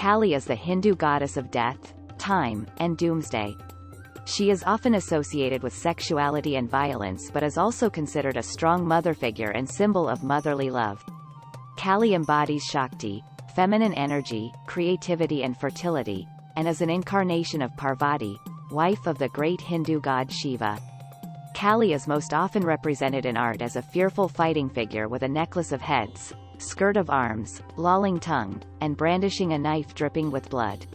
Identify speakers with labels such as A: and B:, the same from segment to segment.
A: Kali is the Hindu goddess of death, time, and doomsday. She is often associated with sexuality and violence but is also considered a strong mother figure and symbol of motherly love. Kali embodies Shakti, feminine energy, creativity and fertility, and is an incarnation of Parvati, wife of the great Hindu god Shiva. Kali is most often represented in art as a fearful fighting figure with a necklace of heads, skirt of arms, lolling tongue, and brandishing a knife dripping with blood.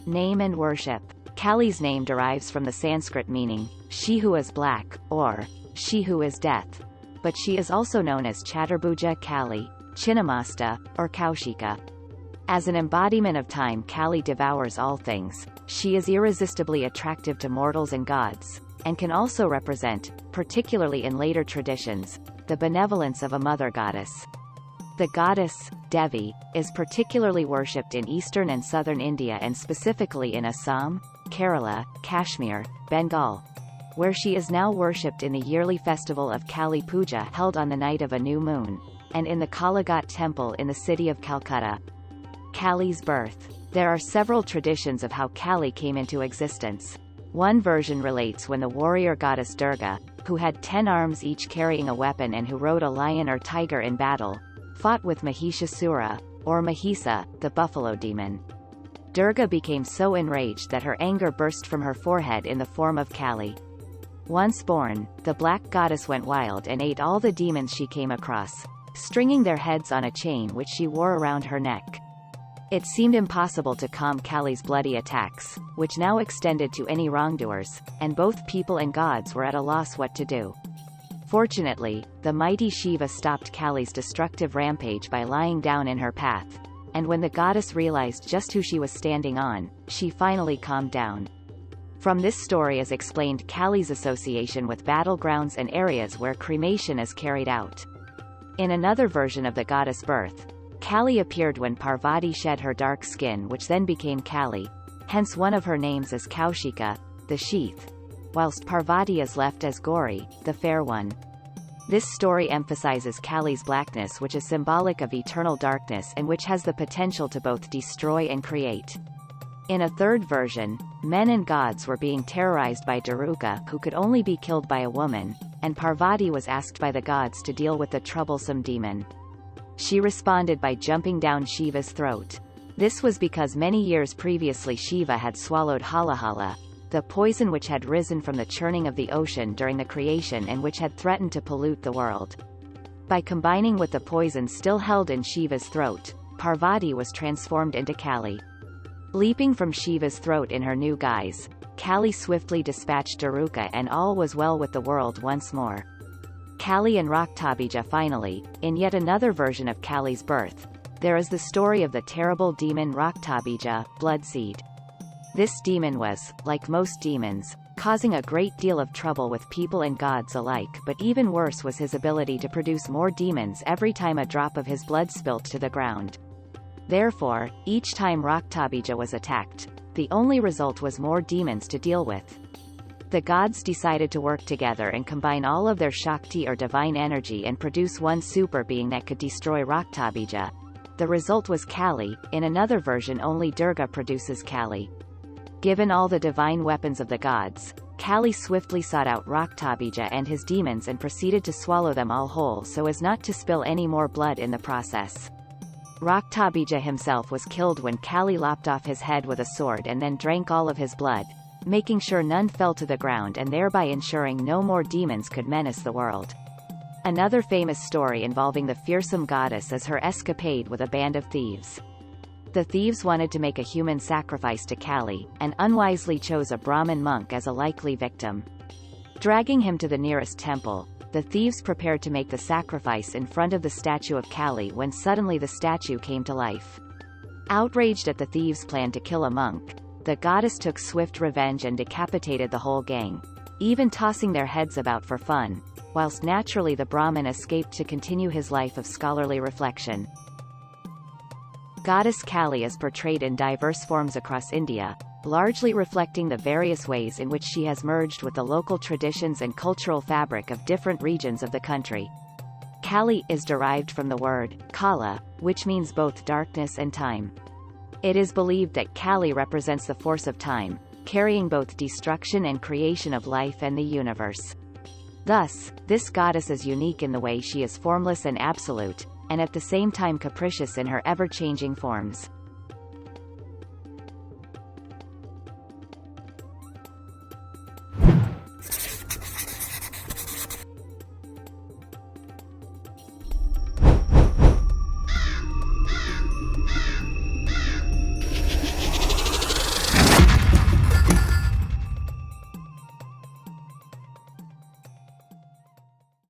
A: Name and worship. Kali's name derives from the Sanskrit meaning, she who is black, or she who is death. But she is also known as Chaturbhuja Kali, Chinnamasta, or Kaushika. As an embodiment of time, Kali devours all things. She is irresistibly attractive to mortals and gods, and can also represent, particularly in later traditions, the benevolence of a mother goddess. The goddess, Devi, is particularly worshipped in eastern and southern India and specifically in Assam, Kerala, Kashmir, Bengal, where she is now worshipped in the yearly festival of Kali Puja held on the night of a new moon, and in the Kalaghat temple in the city of Calcutta. Kali's birth. There are several traditions of how Kali came into existence. One version relates when the warrior goddess Durga, who had 10 arms each carrying a weapon and who rode a lion or tiger in battle, fought with Mahishasura, or Mahisa, the buffalo demon. Durga became so enraged that her anger burst from her forehead in the form of Kali. Once born, the black goddess went wild and ate all the demons she came across, stringing their heads on a chain which she wore around her neck. It seemed impossible to calm Kali's bloody attacks, which now extended to any wrongdoers, and both people and gods were at a loss what to do. Fortunately, the mighty Shiva stopped Kali's destructive rampage by lying down in her path, and when the goddess realized just who she was standing on, she finally calmed down. From this story is explained Kali's association with battlegrounds and areas where cremation is carried out. In another version of the goddess' birth, Kali appeared when Parvati shed her dark skin, which then became Kali, hence one of her names is Kaushika, the sheath, whilst Parvati is left as Gauri, the fair one. This story emphasizes Kali's blackness, which is symbolic of eternal darkness and which has the potential to both destroy and create. In a third version, men and gods were being terrorized by Daruka, who could only be killed by a woman, and Parvati was asked by the gods to deal with the troublesome demon. She responded by jumping down Shiva's throat. This was because many years previously Shiva had swallowed halahala, the poison which had risen from the churning of the ocean during the creation and which had threatened to pollute the world. By combining with the poison still held in Shiva's throat, Parvati was transformed into Kali. Leaping from Shiva's throat in her new guise, Kali swiftly dispatched Daruka and all was well with the world once more. Kali and Raktabija. Finally, in yet another version of Kali's birth, there is the story of the terrible demon Raktabija, Bloodseed. This demon was, like most demons, causing a great deal of trouble with people and gods alike, but even worse was his ability to produce more demons every time a drop of his blood spilt to the ground. Therefore, each time Raktabija was attacked, the only result was more demons to deal with. The gods decided to work together and combine all of their Shakti or divine energy and produce one super being that could destroy Raktabija. The result was Kali. In another version, only Durga produces Kali. Given all the divine weapons of the gods, Kali swiftly sought out Raktabija and his demons and proceeded to swallow them all whole so as not to spill any more blood in the process. Raktabija himself was killed when Kali lopped off his head with a sword and then drank all of his blood, making sure none fell to the ground and thereby ensuring no more demons could menace the world. Another famous story involving the fearsome goddess is her escapade with a band of thieves. The thieves wanted to make a human sacrifice to Kali, and unwisely chose a Brahmin monk as a likely victim. Dragging him to the nearest temple, the thieves prepared to make the sacrifice in front of the statue of Kali when suddenly the statue came to life. Outraged at the thieves' plan to kill a monk, the goddess took swift revenge and decapitated the whole gang, even tossing their heads about for fun, whilst naturally the Brahmin escaped to continue his life of scholarly reflection. Goddess Kali is portrayed in diverse forms across India, largely reflecting the various ways in which she has merged with the local traditions and cultural fabric of different regions of the country. Kali is derived from the word Kala, which means both darkness and time. It is believed that Kali represents the force of time, carrying both destruction and creation of life and the universe. Thus, this goddess is unique in the way she is formless and absolute, and at the same time capricious in her ever-changing forms.